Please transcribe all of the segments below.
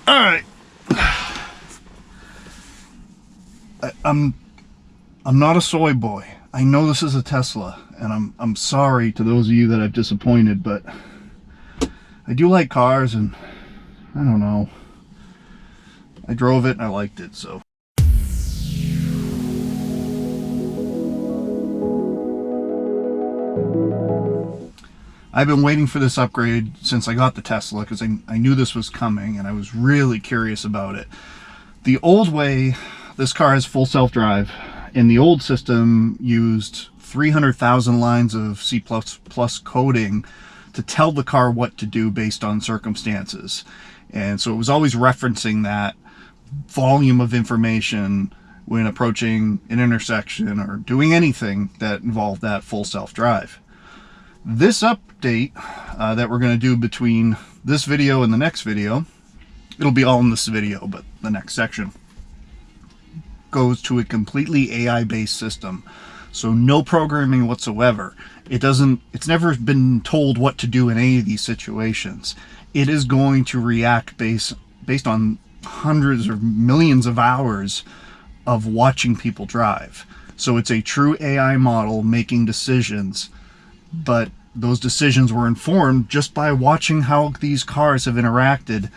All right. I'm not a soy boy. I know this is a Tesla, and I'm sorry to those of you that I've disappointed, but I do like cars, and I don't know. I drove it and I liked it, so. I've been waiting for this upgrade since I got the Tesla because I knew this was coming and I was really curious about it. The old way, this car has full self-drive, and the old system used 300,000 lines of C++ coding to tell the car what to do based on circumstances. And so it was always referencing that volume of information when approaching an intersection or doing anything that involved that full self-drive. This update that we're going to do between this video and the next video, it'll be all in this video, but the next section goes to a completely AI-based system. So no programming whatsoever. It's never been told what to do in any of these situations. It is going to react based on hundreds or millions of hours of watching people drive. So it's a true AI model making decisions, but those decisions were informed just by watching how these cars have interacted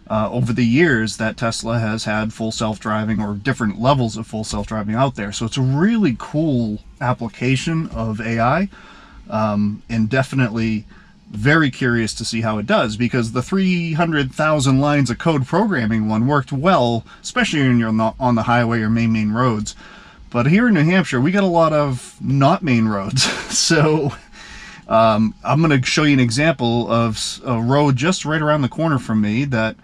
over the years that Tesla has had full self-driving or different levels of full self-driving out there. So it's a really cool application of AI, and definitely very curious to see how it does, because the 300,000 lines of code programming one worked well, especially when you're on the highway or main roads. But here in New Hampshire, we got a lot of not main roads. So I'm going to show you an example of a road just right around the corner from me that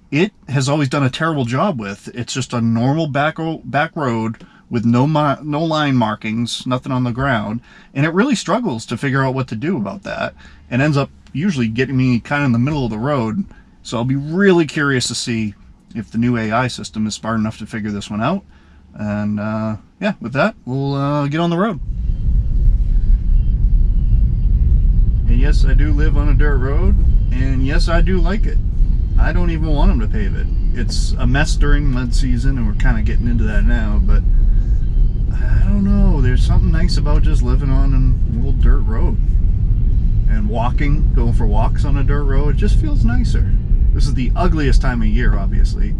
it has always done a terrible job with. It's just a normal back road with no line markings, nothing on the ground, and it really struggles to figure out what to do about that, and ends up usually getting me kind of in the middle of the road. So I'll be really curious to see if the new AI system is smart enough to figure this one out. And yeah, with that, we'll get on the road. And yes, I do live on a dirt road, and yes, I do like it. I don't even want them to pave it. It's a mess during mud season, and we're kind of getting into that now, but I don't know. There's something nice about just living on an old dirt road and going for walks on a dirt road. It just feels nicer. This is the ugliest time of year, obviously,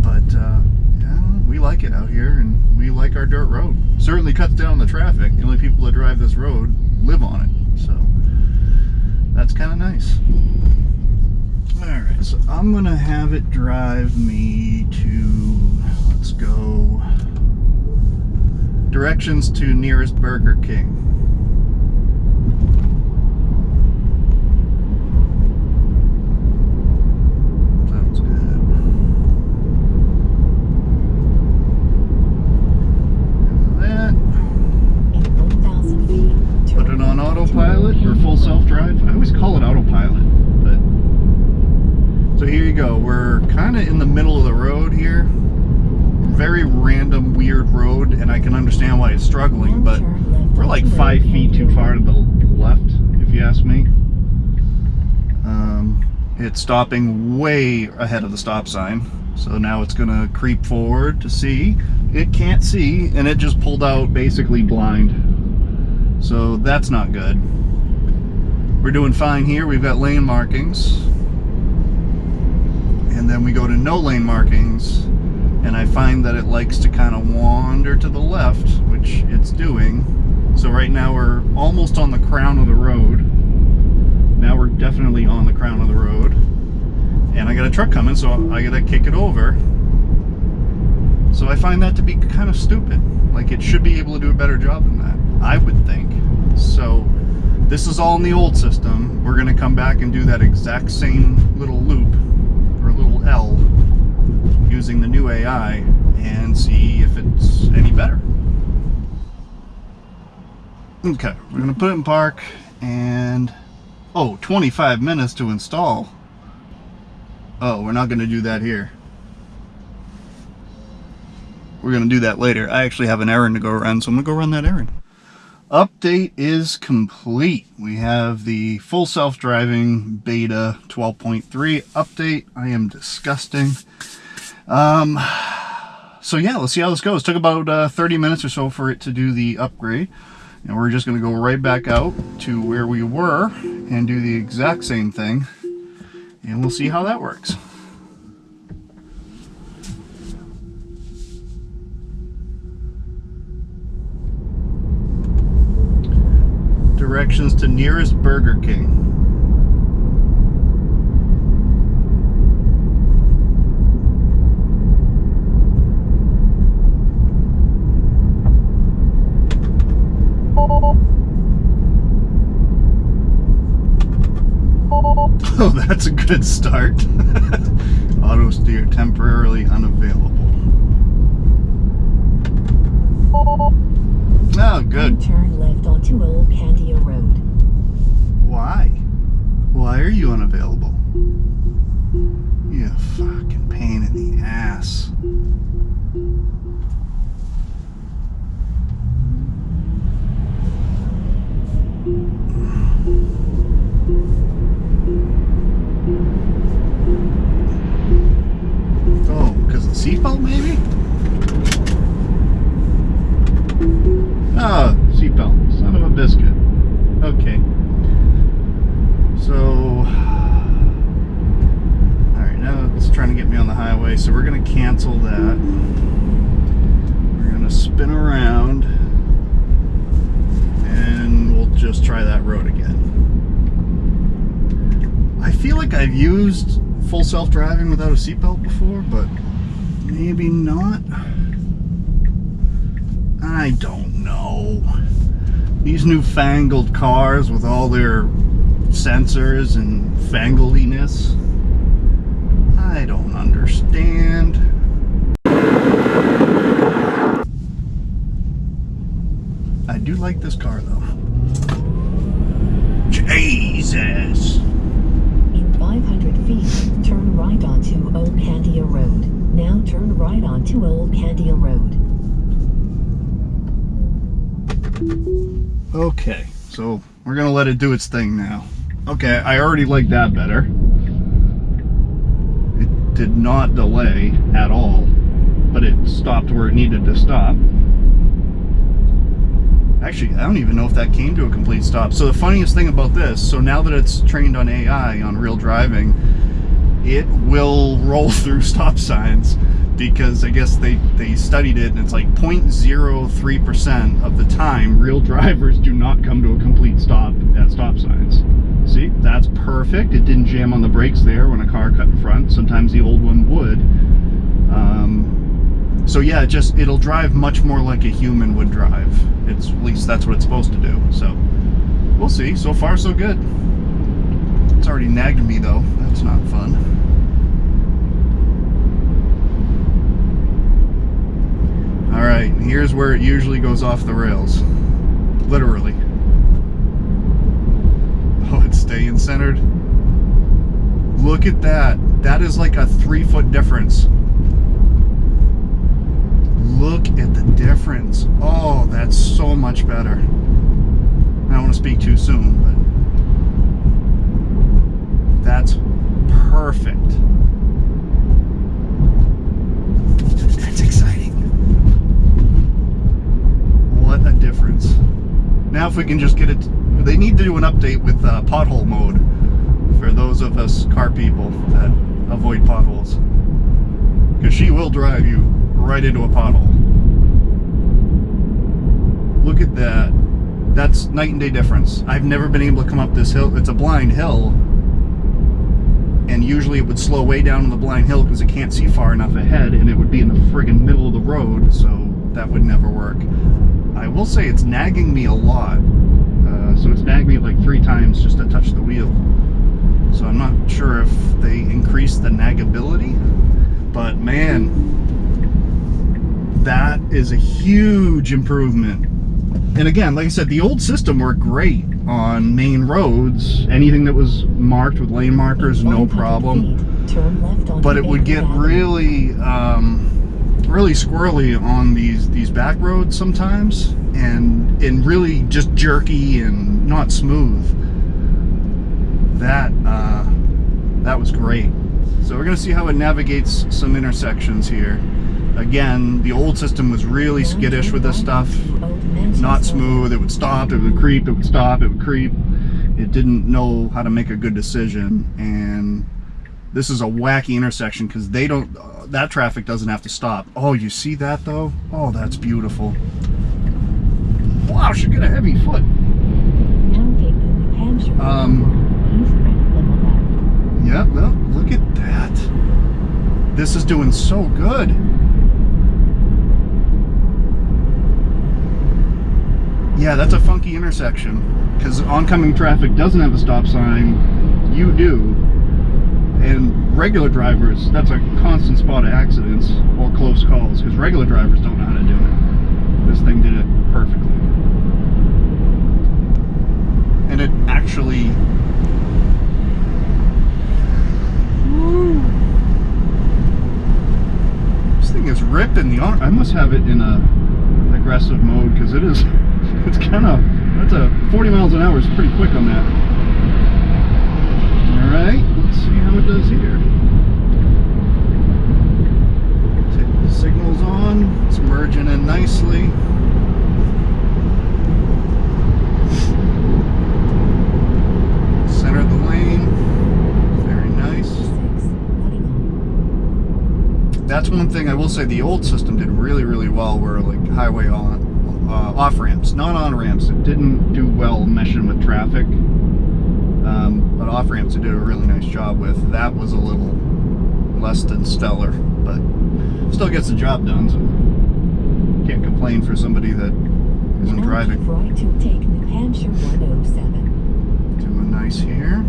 but yeah, we like it out here, and we like our dirt road. Certainly cuts down the traffic. The only people that drive this road live on it, so that's kind of nice. Alright, so I'm gonna have it drive me to, let's go, directions to nearest Burger King. Sounds good. And that. Put it on autopilot or full self-drive. I always call it autopilot, but so here you go. We're kind of in the middle of the road here. Very random, weird road, and I can understand why it's struggling, but we're like 5 feet too far to the left, if you ask me. It's stopping way ahead of the stop sign, so now it's going to creep forward to see. It can't see, and it just pulled out basically blind. So that's not good. We're doing fine here. We've got lane markings. And then we go to no lane markings, and I find that it likes to kind of wander to the left, which it's doing. So right now we're almost on the crown of the road. Now we're definitely on the crown of the road. And I got a truck coming, so I gotta kick it over. So I find that to be kind of stupid. Like, it should be able to do a better job than that, I would think. So this is all in the old system. We're gonna come back and do that exact same little loop, or little L, using the new AI, and see if it's any better. Okay, we're gonna put it in park, and oh, 25 minutes to install. Oh, we're not gonna do that here. We're gonna do that later. I actually have an errand to go run, so I'm gonna go run that errand. Update is complete. We have the full self-driving beta 12.3 update. I am disgusting. So yeah, let's see how this goes. Took about 30 minutes or so for it to do the upgrade. And we're just going to go right back out to where we were and do the exact same thing. And we'll see how that works. Directions to nearest Burger King. Oh, that's a good start. Auto steer temporarily unavailable. Oh, good. Turn left onto Old Candia Road. Why? Why are you unavailable? You fucking pain in the ass. Oh, because of the seatbelt maybe? Ah, seatbelt. Son of a biscuit. Okay. So, alright, now it's trying to get me on the highway, so we're going to cancel that. We're going to spin around, and we'll just try that road again. I feel like I've used full self-driving without a seatbelt before, but maybe not. I don't know. These newfangled cars with all their sensors and fangliness, I don't understand. I do like this car though. Jesus! In 500 feet, turn right onto Old Candia Road. Now turn right onto Old Candia Road. Okay, so we're gonna let it do its thing now. Okay, I already like that better. It did not delay at all, but it stopped where it needed to stop. Actually, I don't even know if that came to a complete stop. So the funniest thing about this, so now that it's trained on AI, on real driving, it will roll through stop signs, because I guess they studied it, and it's like 0.03% of the time real drivers do not come to a complete stop at stop signs. See, that's perfect. It didn't jam on the brakes there when a car cut in front. Sometimes the old one would. So yeah, it'll drive much more like a human would drive. At least that's what it's supposed to do. So we'll see. So far so good. It's already nagged me though. That's not fun. Alright, here's where it usually goes off the rails. Literally. Oh, it's staying centered. Look at that. That is like a 3-foot difference. Look at the difference. Oh, that's so much better. I don't want to speak too soon, but that's perfect. That's exciting. What a difference. Now if we can just get it, they need to do an update with pothole mode for those of us car people that avoid potholes, because she will drive you right into a pothole. Look at that. That's night and day difference. I've never been able to come up this hill. It's a blind hill, and usually it would slow way down on the blind hill because it can't see far enough ahead, and it would be in the friggin' middle of the road, so that would never work. I will say it's nagging me a lot. So it's nagged me like 3 times just to touch the wheel. So I'm not sure if they increased the nagability, but man, that is a huge improvement. And again, like I said, the old system worked great on main roads. Anything that was marked with lane markers, no problem. But it would get really really squirrely on these back roads sometimes, and really just jerky and not smooth. That was great. So we're gonna see how it navigates some intersections here. Again, the old system was really skittish with this stuff, not smooth. It would stop, it would creep, it would stop, it would creep. It didn't know how to make a good decision, and this is a wacky intersection because they don't, that traffic doesn't have to stop. Oh, you see that though? Oh, that's beautiful. Wow, should get a heavy foot. Yeah, well, look at that. This is doing so good. Yeah, that's a funky intersection because oncoming traffic doesn't have a stop sign. You do. And regular drivers, that's a constant spot of accidents or close calls because regular drivers don't know how to do it. This thing did it perfectly. And it actually... Woo. This thing is ripping the arm. I must have it in a aggressive mode because it is... It's kind of... That's a 40 miles an hour is pretty quick on that. Alright, let's see how it does here. Take the signals on. It's merging in nicely. Center the lane. Very nice. That's one thing I will say the old system did really, really well where like highway off ramps, not on ramps. It didn't do well meshing with traffic. But off ramps it did a really nice job with. That was a little less than stellar, but still gets the job done, so can't complain for somebody that isn't driving. Right to take New Hampshire 107. Doing nice here.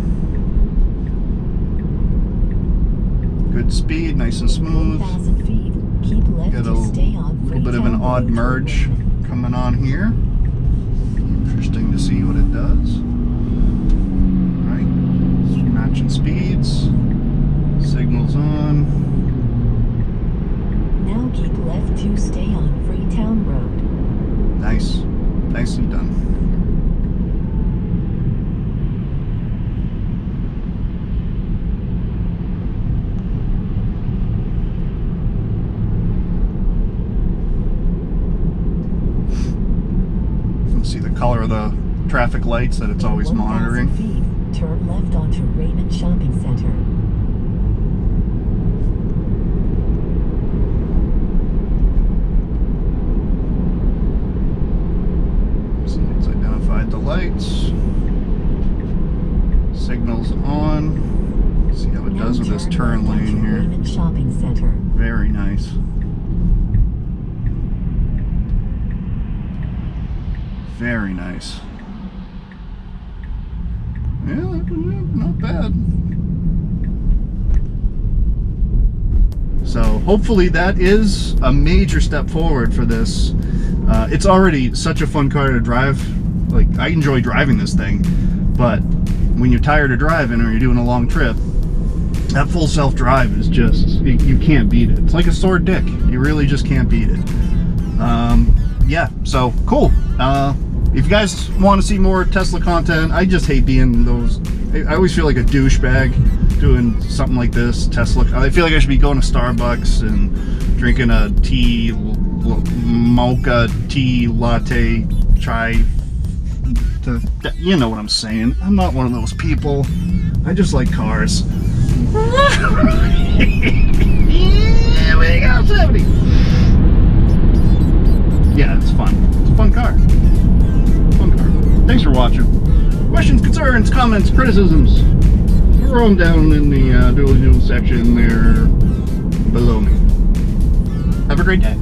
Good speed, nice and smooth. 1,000 feet. Keep left Got a to stay on little bit of an odd merge coming on here. Interesting to see what it does. Matching speeds, signals on. Now keep left to stay on Freetown Road. Nice, nicely done. You can see the color of the traffic lights that it's always monitoring. 1,000 feet. Turn left onto Raymond Shopping Center. So it's identified the lights. Signals on. See how it does with this turn lane here. Raymond Shopping Center. Very nice. Very nice. Yeah, not bad. So hopefully that is a major step forward for this. It's already such a fun car to drive. Like, I enjoy driving this thing, but when you're tired of driving or you're doing a long trip, that full self-drive is just, you can't beat it. It's like a sore dick. You really just can't beat it. Yeah, so cool. If you guys want to see more Tesla content, I just hate being those. I always feel like a douchebag doing something like this. Tesla. I feel like I should be going to Starbucks and drinking a mocha tea latte chai. You know what I'm saying. I'm not one of those people. I just like cars. Yeah, we got 70. Yeah, it's fun. It's a fun car. Thanks for watching. Questions, concerns, comments, criticisms, throw them down in the doodly-doo section there below me. Have a great day.